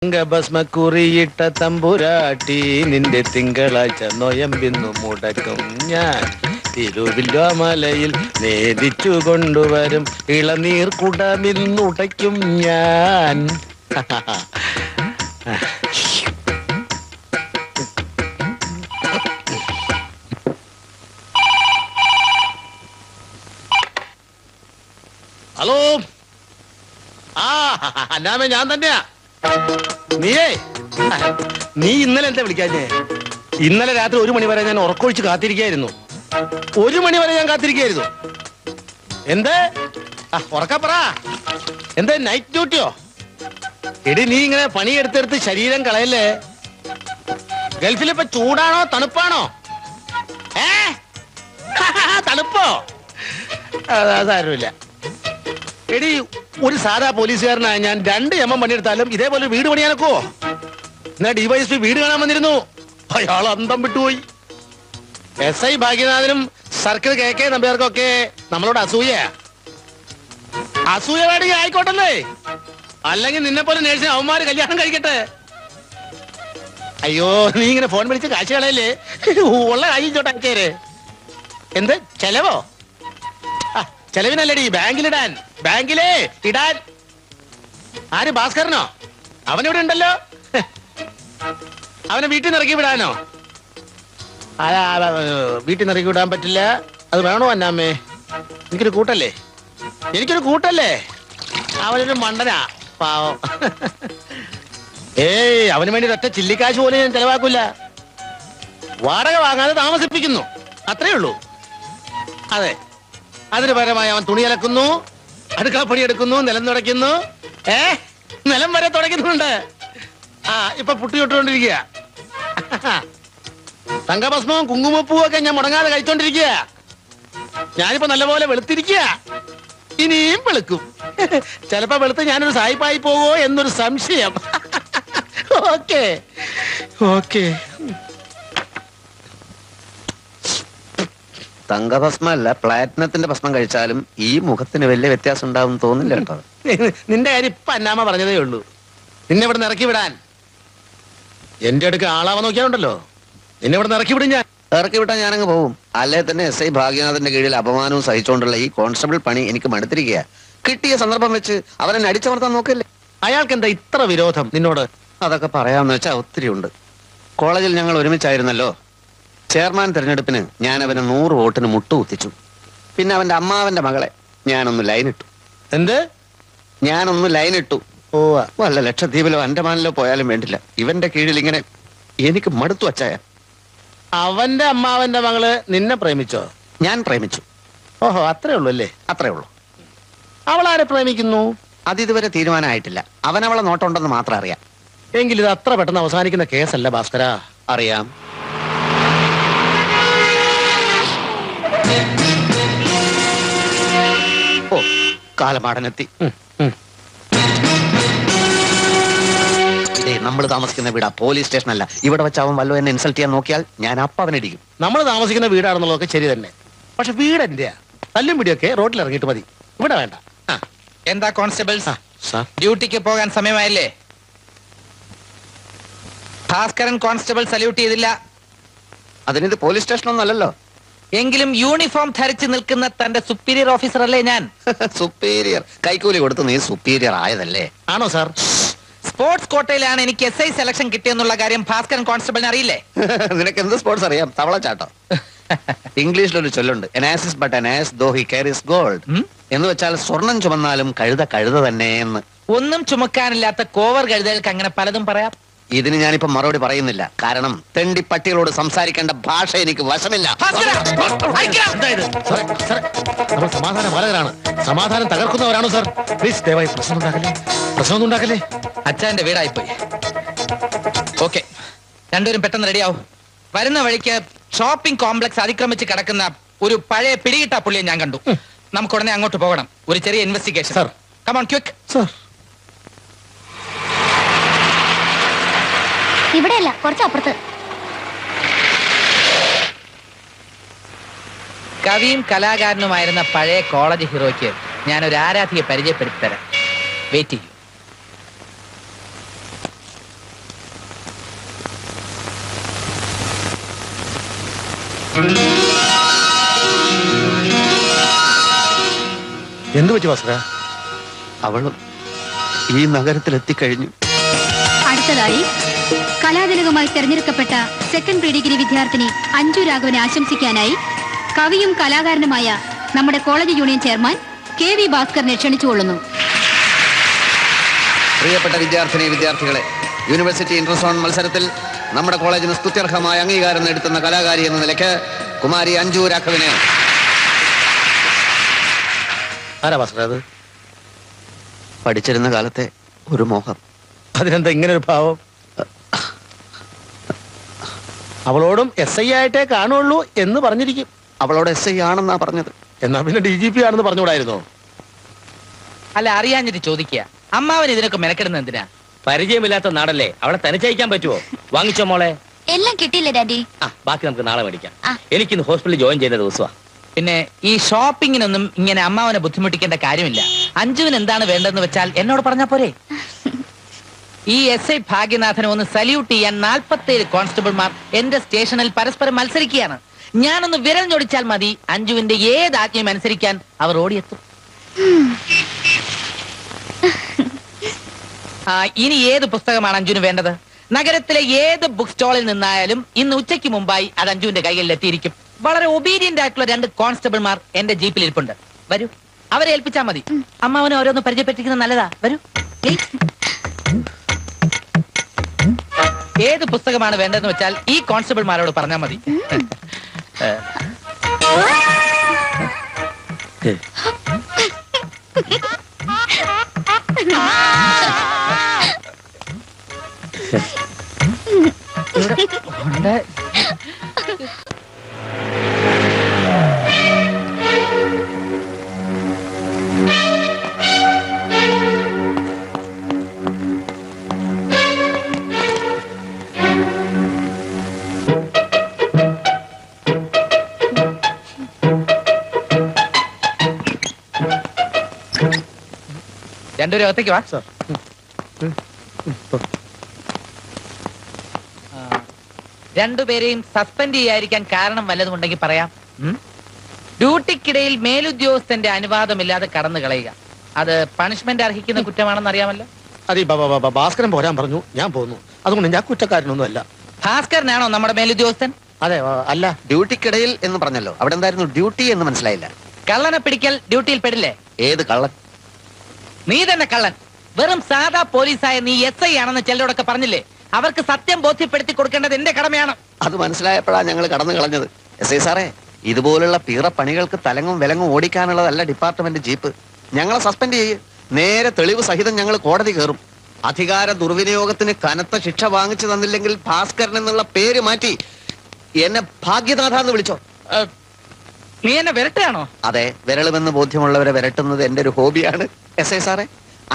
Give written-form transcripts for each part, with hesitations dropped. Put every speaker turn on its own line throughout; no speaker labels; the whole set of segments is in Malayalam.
ഭസ്മക്കുറിയിട്ട തമ്പുരാട്ടി നിന്റെ തിങ്കളാഴ്ച നൊയമ്പിന്നു മുടക്കും ഞാൻ തിരുവില്ലോമലയിൽ നേദിച്ചു കൊണ്ടുവരും ഇളനീർ കുടമിന്നുടയ്ക്കും ഞാൻ. ഹലോ, അന്നാമേ ഞാൻ തന്നെയാ. നീ ഇന്നലെ എന്താ വിളിക്കാഞ്ഞേ? ഇന്നലെ രാത്രി 1 മണി വരെ ഞാൻ ഉറക്കൊഴിച്ച് കാത്തിരിക്കായിരുന്നു. 1 മണി വരെ ഞാൻ കാത്തിരിക്കായിരുന്നു. എന്ത് ഉറക്കപ്പറ? എന്താ നൈറ്റ് ഡ്യൂട്ടിയോ? എടി നീ ഇങ്ങനെ പണിയെടുത്തെടുത്ത് ശരീരം കളയല്ലേ. ഗൾഫിലിപ്പോ ചൂടാണോ തണുപ്പാണോ? തണുപ്പോ? സാരമില്ല. എടി ഒരു സാധാ പോലീസുകാരനായ ഞാൻ 2 MM പണിയെടുത്താലും ഇതേപോലെ വീട് പണിയാനൊക്കോ? എന്നാ DYSP വീട് കാണാൻ വന്നിരുന്നു. അയാൾ അന്തം വിട്ടുപോയി. SI ഭാഗ്യനാഥനും സർക്കിൾ KK നമ്പ്യാർക്കൊക്കെ നമ്മളോട് അസൂയ വേണമെങ്കിൽ ആയിക്കോട്ടല്ലേ. അല്ലെങ്കിൽ നിന്നെ പോലെ നേഴ്സിന് അവന്മാര് കല്യാണം കഴിക്കട്ടെ. അയ്യോ, നീ ഇങ്ങനെ ഫോൺ വിളിച്ച് കാശ് കളയല്ലേ. ഉള്ള കാശിച്ചോട്ടെ അയച്ചേര്. എന്ത് ചെലവോ? ചെലവിനല്ലടി, ബാങ്കിലിടാൻ. ബാങ്കിലേ ഇടാൻ. ആര്, ഭാസ്കരനോ? അവനിവിടെ ഉണ്ടല്ലോ. അവനെ വീട്ടിൽ നിന്ന് ഇറക്കി വിടാനോ? വീട്ടിൽ നിന്ന് ഇറക്കി വിടാൻ പറ്റില്ല. അത് വേണോ അന്നാമ്മേ? എനിക്കൊരു കൂട്ടല്ലേ. അവനൊരു മണ്ടനാ പാവം. അവന് വേണ്ടി ഒറ്റ ചില്ലിക്കാശ് പോലും ഞാൻ ചെലവാക്കൂല. വാടക വാങ്ങാതെ താമസിപ്പിക്കുന്നു, അത്രേ ഉള്ളൂ. അതെ, അതിന് പകരമായി അവൻ തുണി അലക്കുന്നു, അടുക്കളപ്പണി എടുക്കുന്നു, നിലം തുടയ്ക്കുന്നു. നിലം വരെ തുടയ്ക്കുന്നുണ്ട്. ഇപ്പൊ പുട്ടി തൊട്ടുകൊണ്ടിരിക്കുക. തങ്കഭസ്മവും കുങ്കുമപ്പൂവും ഒക്കെ ഞാൻ മുടങ്ങാതെ കഴിച്ചോണ്ടിരിക്കുക. ഞാനിപ്പോ നല്ലപോലെ വെളുത്തിരിക്കുക. ഇനിയും വെളുക്കും. ചിലപ്പോ വെളുത്ത് ഞാനൊരു സായിപ്പായി പോവോ എന്നൊരു സംശയം. ഓക്കേ.
തങ്കഭസ്മല്ല, പ്ലാറ്റിനത്തിന്റെ ഭസ്മം കഴിച്ചാലും ഈ മുഖത്തിന് വലിയ വ്യത്യാസം ഉണ്ടാവും തോന്നില്ല കേട്ടോ.
നിന്റെ കാര്യം ഇപ്പൊ അന്നാമ്മ പറഞ്ഞതേ ഉള്ളൂ. നിന്നെ ഇവിടെ ഇറക്കി വിടാൻ. എന്റെ അടുക്ക് ആളാവാൻ നോക്കിയാലുണ്ടല്ലോ, നിന്നെ ഇവിടെ ഇറക്കി വിടും ഞാൻ.
ഇറക്കി വിട്ടാൽ ഞാനങ്ങ് പോവും. അല്ലേ തന്നെ SI ഭാഗ്യനാഥന്റെ കീഴിൽ അപമാനവും സഹിച്ചുകൊണ്ടുള്ള ഈ കോൺസ്റ്റബിൾ പണി എനിക്ക് മടുത്തിരിക്കുക. കിട്ടിയ സന്ദർഭം വെച്ച് അവനെ അടിച്ചമർത്താൻ നോക്കല്ലേ.
അയാൾക്ക് എന്താ ഇത്ര വിരോധം നിന്നോട്?
അതൊക്കെ പറയാമെന്ന് വെച്ചാൽ ഒത്തിരി ഉണ്ട്. കോളേജിൽ ഞങ്ങൾ ഒരുമിച്ചായിരുന്നല്ലോ. ചെയർമാൻ തെരഞ്ഞെടുപ്പിന് ഞാൻ അവന് 100 വോട്ടിന് മുട്ടുകുത്തിച്ചു. പിന്നെ അവന്റെ അമ്മാവന്റെ മകളെ ഞാനൊന്ന് ലൈനിട്ടു.
എന്ത്?
ഞാനൊന്ന് ലൈനിട്ടു. വല്ല ലക്ഷദ്വീപിലോ അൻഡമാനിലോ പോയാലും വേണ്ടില്ല, ഇവന്റെ കീഴിൽ ഇങ്ങനെ എനിക്ക് മടുത്തു വച്ചായ.
അവന്റെ അമ്മാവന്റെ മകള് നിന്നെ പ്രേമിച്ചോ?
ഞാൻ പ്രേമിച്ചു.
ഓഹോ, അത്രേ ഉള്ളൂ അല്ലേ?
അത്രേ ഉള്ളൂ.
അവളാരെ പ്രേമിക്കുന്നു?
അതിതുവരെ തീരുമാനമായിട്ടില്ല. അവനവളെ നോട്ടമുണ്ടെന്ന് മാത്രം അറിയാം.
എങ്കിൽ ഇത് അത്ര പെട്ടെന്ന് അവസാനിക്കുന്ന കേസല്ല ഭാസ്കര.
അറിയാം. ഓ, കാലമാടനെത്തി. നമ്മൾ താമസിക്കുന്ന വീടാ, പോലീസ് സ്റ്റേഷൻ അല്ല. ഇവിടെ വെച്ച് അവൻ വല്ലോ എന്നെ ഇൻസൾട്ട് ചെയ്യാൻ നോക്കിയാൽ ഞാൻ അപ്പം അവനടിക്കും.
നമ്മൾ താമസിക്കുന്ന വീടാണെന്നുള്ളതൊക്കെ ശരി തന്നെ. പക്ഷെ വീട് എന്റെയാ. തല്ലും പിടിയൊക്കെ റോഡിൽ ഇറങ്ങിയിട്ട് മതി, ഇവിടെ വേണ്ട.
എന്താ കോൺസ്റ്റബിൾസ്, ഡ്യൂട്ടിക്ക് പോകാൻ സമയമായില്ലേ? ഭാസ്കരൻ കോൺസ്റ്റബിൾ സല്യൂട്ട് ചെയ്തില്ല.
അതിനിത് പോലീസ് സ്റ്റേഷനൊന്നും അല്ലല്ലോ.
എങ്കിലും യൂണിഫോം ധരിച്ചു നിൽക്കുന്ന തന്റെ സുപ്പീരിയർ ഓഫീസർ അല്ലേ ഞാൻ?
സുപ്പീരിയർ കൈക്കൂലി കൊടുത്ത് നീ സുപ്പീരിയർ ആയതല്ലേ?
ആണോ സാർ?
സ്പോർട്സ് കോട്ടയിലാണ് എനിക്ക് SI സെലക്ഷൻ കിട്ടിയെന്നുള്ള കാര്യം ഭാസ്കരൻ കോൺസ്റ്റബിളിന് അറിയില്ലേ?
നിനക്ക് എന്ത് സ്പോർട്സ് അറിയാം? തവളച്ചാട്ടോ. ഇംഗ്ലീഷിലൊരു ചൊല്ലുണ്ട്, an ass is but an ass though he carries gold. എന്ന് വെച്ചാൽ സ്വർണം ചുമന്നാലും കഴുത തന്നെ എന്ന്.
ഒന്നും ചുമക്കാനില്ലാത്ത കോവർ കഴുതകൾക്ക് അങ്ങനെ പലതും പറയാം.
ഇതിന് ഞാനിപ്പോ മറുപടി പറയുന്നില്ല. കാരണം തെണ്ടി പട്ടികളോട് സംസാരിക്കേണ്ട ഭാഷ എനിക്ക് വശമില്ല.
സമാധാന പാലകരാണ്, സമാധാനം തകർക്കുന്നവരാണോ സാർ? പ്ലീസ് ദയവായി പ്രശ്നമൊന്നും ഉണ്ടാക്കല്ലേ.
അച്ഛന്റെ വീടായിപ്പോയി. ഓക്കെ, രണ്ടുപേരും പെട്ടെന്ന് റെഡിയാവും. വരുന്ന വഴിക്ക് ഷോപ്പിംഗ് കോംപ്ലക്സ് അതിക്രമിച്ച് കിടക്കുന്ന ഒരു പഴയ പിടികിട്ട പുള്ളിയെ ഞാൻ കണ്ടു. നമുക്ക് ഉടനെ അങ്ങോട്ട് പോകണം, ഒരു ചെറിയ investigation.
Sir,
come on quick.
Sir,
ഇവിടെയല്ല, കുറച്ച് അപ്പുറത്ത്.
കവിയും കലാകാരനുമായിരുന്ന പഴയ കോളേജ് ഹീറോയ്ക്ക് ഞാനൊരു ആരാധിയെ പരിചയപ്പെടുത്തി തരാം. വെയിറ്റ് ചെയ്യൂ.
എന്തു പറ്റി ഭാസ്കര?
അവളും ഈ നഗരത്തിൽ എത്തിക്കഴിഞ്ഞു.
അടുത്തതായി കലാതിലകമായി തെരഞ്ഞെടുക്കപ്പെട്ട സെക്കൻഡ് പ്രീ ഡിഗ്രി വിദ്യാർത്ഥിനി അഞ്ജു രാഘവനെ ആശംസിക്കാനായി കവിയും കലാകാരനുമായ നമ്മുടെ college union chairman K V ഭാസ്കറിനെ ക്ഷണിച്ചുകൊള്ളുന്നു.
പ്രിയപ്പെട്ട വിദ്യാർത്ഥികളെ, യൂണിവേഴ്സിറ്റി ഇന്റർസോൺ മത്സരത്തിൽ നമ്മുടെ കോളേജിന് സ്തുത്യർഹമായ അംഗീകാരം നേടുത്തുന്ന കലാകാരി എന്ന നിലയ്ക്ക് കുമാരി അഞ്ജു രാഘവനെ.
ആരാ ഭാസ്കര അത്?
പഠിച്ചിരുന്ന കാലത്തെ ഒരു മോഹം.
അതിനെന്താ ഇങ്ങനെ ഒരു ഭാവം? അവളോടും SI ആയിട്ടേ കാണുള്ളൂ എന്ന് പറഞ്ഞിരിക്കും.
അവളോട് SI ആണെന്നാ പറഞ്ഞത്.
എന്നാ പിന്നെ DGP ആണെന്ന് പറഞ്ഞുകൂടായിരുന്നോ?
അല്ല, അറിയാഞ്ഞിട്ട് ചോദിക്കുക. അമ്മാവൻ ഇതിനൊക്കെ മെനക്കെടുന്നത് എന്തിനാ?
പരിചയമില്ലാത്ത നാടല്ലേ, അവളെ തനിച്ചയക്കാൻ പറ്റുമോ? വാങ്ങിച്ചോ മോളെ.
എല്ലാം കിട്ടിയില്ലേ ഡാഡി?
ബാക്കി നമുക്ക് നാളെ മേടിക്കാം. എനിക്കിന്ന് ഹോസ്പിറ്റലിൽ ജോയിൻ ചെയ്യുന്ന ദിവസമാണ്.
പിന്നെ ഈ ഷോപ്പിങ്ങിനൊന്നും ഇങ്ങനെ അമ്മാവനെ ബുദ്ധിമുട്ടിക്കേണ്ട കാര്യമില്ല. അഞ്ജുവിന് എന്താണ് വേണ്ടതെന്ന് വെച്ചാൽ എന്നോട് പറഞ്ഞാ പോരെ. ഈ SI ഭാഗ്യനാഥനെ ഒന്ന് സല്യൂട്ട് ചെയ്യാൻ 47 കോൺസ്റ്റബിൾമാർ എന്റെ സ്റ്റേഷനിൽ പരസ്പരം മത്സരിക്കുകയാണ്. ഞാനൊന്ന് വിരൽ ഞൊടിച്ചാൽ മതി, അഞ്ജുവിന്റെ ഏത് ആജ്ഞയും അനുസരിക്കാൻ അവർ ഓടിയെത്തും. ഇനി ഏത് പുസ്തകമാണ് അഞ്ജുവിന് വേണ്ടത്? നഗരത്തിലെ ഏത് ബുക്ക് സ്റ്റാളിൽ നിന്നായാലും ഇന്ന് ഉച്ചയ്ക്ക് മുമ്പായി അത് അഞ്ജുവിന്റെ കൈകളിൽ എത്തിയിരിക്കും. വളരെ ഒബീഡിയന്റ് ആയിട്ടുള്ള 2 കോൺസ്റ്റബിൾമാർ എന്റെ ജീപ്പിൽ ഇരിപ്പുണ്ട്. വരൂ, അവരെ ഏൽപ്പിച്ചാൽ മതി. അമ്മാവനെ ഓരോന്ന് പരിചയപ്പെട്ടിരിക്കുന്നത് നല്ലതാ. വരൂ. ഏത് പുസ്തകമാണ് വേണ്ടതെന്ന് വെച്ചാൽ ഈ കോൺസ്റ്റബിൾമാരോട് പറഞ്ഞാൽ മതി. രണ്ടുപേരും അകത്തേക്ക് വാ. രണ്ടുപേരെയും സസ്പെൻഡ് ചെയ്യാതിരിക്കാൻ കാരണം വല്ലതും ഉണ്ടെങ്കിൽ പറയാം. ഡ്യൂട്ടിക്കിടയിൽ മേലുദ്യോഗസ്ഥന്റെ അനുവാദമില്ലാതെ കടന്നു കളയുക, അത് പണിഷ്മെന്റ് അർഹിക്കുന്ന കുറ്റമാണെന്ന് അറിയാമല്ലോ.
അതെ, ഭാസ്കരൻ പോരാൻ പറഞ്ഞു, ഞാൻ പോന്നു. അതുകൊണ്ട് ഞാൻ കുറ്റക്കാരനൊന്നും അല്ല.
ഭാസ്കരനാണോ നമ്മുടെ മേലുദ്യോഗസ്ഥൻ?
അതെ, അല്ല.
ഡ്യൂട്ടിക്കിടയിൽ എന്ന് പറഞ്ഞല്ലോ, അവിടെ എന്തായിരുന്നു ഡ്യൂട്ടി എന്ന് മനസ്സിലായില്ല.
കള്ളനെ പിടിക്കൽ ഡ്യൂട്ടിയിൽ പെടില്ലേ?
ഏത് കള്ളൻ?
നീ തന്നെ കള്ളൻ. വെറും സാധാ പോലീസായ നീ SI ആണെന്ന് ചിലരോടൊക്കെ പറഞ്ഞില്ലേ? അവർക്ക് സത്യം ബോധ്യപ്പെടുത്തി കൊടുക്കേണ്ടത് എന്റെ കടമയാണ്.
അത് മനസ്സിലായപ്പോഴാണ് ഞങ്ങൾ കടന്നു കളഞ്ഞത്. SI സാറേ, ഇതുപോലുള്ള പീറപ്പണികൾക്ക് തലങ്ങും വിലങ്ങും ഓടിക്കാനുള്ളതല്ല ഡിപ്പാർട്ട്മെന്റ് ജീപ്പ്. ഞങ്ങളെ സസ്പെൻഡ് ചെയ്യും. നേരെ തെളിവ് സഹിതം ഞങ്ങൾ കോടതി കയറും. അധികാര ദുർവിനിയോഗത്തിന് കനത്ത ശിക്ഷ വാങ്ങിച്ചു തന്നില്ലെങ്കിൽ ഭാസ്കരൻ എന്നുള്ള പേര് മാറ്റി എന്നെ ഭാഗ്യനാഥ എന്ന് വിളിച്ചോ.
നീ എന്നെ വിരട്ടുകയാണോ?
അതെ, വിരളുമെന്ന് ബോധ്യമുള്ളവരെ വിരട്ടുന്നത് എന്റെ ഒരു ഹോബിയാണ്. SI സാറേ,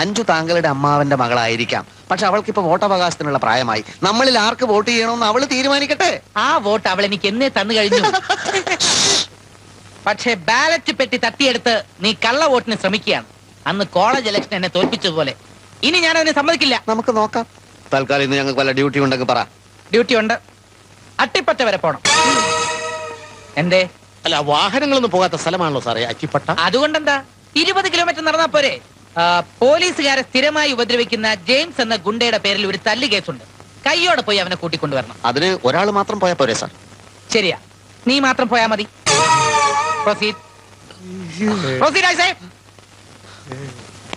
അഞ്ജു താങ്കളുടെ അമ്മാവന്റെ മകളായിരിക്കാം, പക്ഷെ അവൾക്കിപ്പോ വോട്ടവകാശത്തിനുള്ള പ്രായമായി. നമ്മളിൽ ആർക്ക് വോട്ട് ചെയ്യണമെന്ന് അവള് തീരുമാനിക്കട്ടെ.
ആ വോട്ട് അവൾ എനിക്ക് എന്നേ തന്നു കഴിഞ്ഞു. പക്ഷേ ബാലറ്റ് പെട്ടി തട്ടിയെടുത്ത് നീ കള്ള വോട്ടിന് ശ്രമിക്കുകയാണ്. അന്ന് കോളേജ് ഇലക്ഷൻ എന്നെ തോൽപ്പിച്ചതുപോലെ. ഇനി ഞാൻ അതിനെ സമ്മതിക്കില്ല.
നമുക്ക് നോക്കാം. തൽക്കാലം ഇന്ന് ഞങ്ങൾക്ക് വല്ല ഡ്യൂട്ടി ഉണ്ടെങ്കിൽ പറ.
ഡ്യൂട്ടി ഉണ്ട്. അട്ടിപ്പറ്റ വരെ പോണം. എന്തേ?
അല്ല, വാഹനങ്ങളൊന്നും പോകാത്ത സ്ഥലമാണല്ലോ സാറേ അച്ചിപ്പട്ട.
അതുകൊണ്ടെന്താ, 20 കിലോമീറ്റർ നടന്നാ പോരെ. പോലീസുകാരെ സ്ഥിരമായി ഉപദ്രവിക്കുന്ന ജെയിംസ് എന്ന ഗുണ്ടയുടെ പേരിൽ ഒരു തല്ല് കേസുണ്ട്. കയ്യോടെ പോയി അവനെ കൂട്ടിക്കൊണ്ടുവരണം.
അതിന് ഒരാൾ മാത്രം പോയാൽ പോരെ സാർ?
ശരിയാ, നീ മാത്രം പോയാ മതി. പ്രൊസീഡ്. Proceed I say.